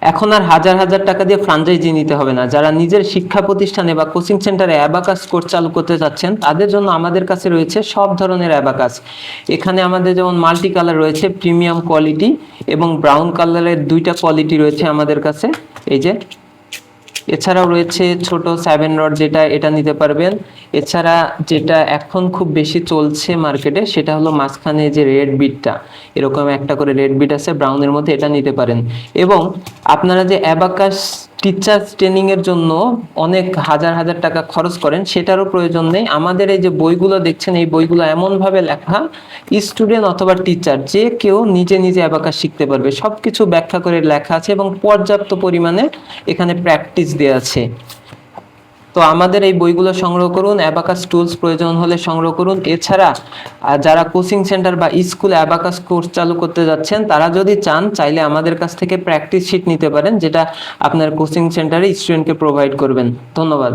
এখন আর হাজার হাজার টাকা দিয়ে ফ্রাঞ্চাইজি নিতে হবে না। যারা নিজের শিক্ষা প্রতিষ্ঠানে বা কোচিং সেন্টারে অ্যাবাকাস কোর্স চালু করতে যাচ্ছেন তাদের জন্য আমাদের কাছে রয়েছে সব ধরনের অ্যাবাকাস। এখানে আমাদের যেমন মাল্টি কালার রয়েছে, প্রিমিয়াম কোয়ালিটি এবং ব্রাউন কালারের দুইটা কোয়ালিটি রয়েছে আমাদের কাছে। এই যে এছাড়াও রয়েছে ছোট 7 রড, যেটা এটা নিতে পারবেন। এছাড়া যেটা এখন খুব বেশি চলছে মার্কেটে সেটা হলো মাঝখানে যে রেড বিটটা, এরকম একটা করে রেড বিট আছে ব্রাউনের মধ্যে, এটা নিতে পারেন। এবং আপনারা যে অ্যাবাকাস টিচার ট্রেনিং এর জন্য অনেক হাজার হাজার টাকা খরচ করেন সেটারও প্রয়োজন নেই। আমাদের এই যে বইগুলো দেখছেন এই বইগুলো এমন ভাবে লেখা, স্টুডেন্ট অথবা টিচার যে কেউ নিজে নিজে অ্যাবাকাস শিখতে পারবে, সবকিছু ব্যাখ্যা করে লেখা আছে এবং পর্যাপ্ত পরিমাণে এখানে প্র্যাকটিস দেওয়া আছে। তো আমাদের এই বইগুলো সংগ্রহ করুন, অ্যাবাকাস টুলস প্রয়োজন হলে সংগ্রহ করুন। এছাড়া যারা কোচিং সেন্টার বা স্কুলে অ্যাবাকাস কোর্স চালু করতে যাচ্ছেন তারা যদি চান চাইলে আমাদের কাছ থেকে প্র্যাকটিস শিট নিতে পারেন, যেটা আপনার কোচিং সেন্টারে স্টুডেন্টকে প্রোভাইড করবেন। ধন্যবাদ।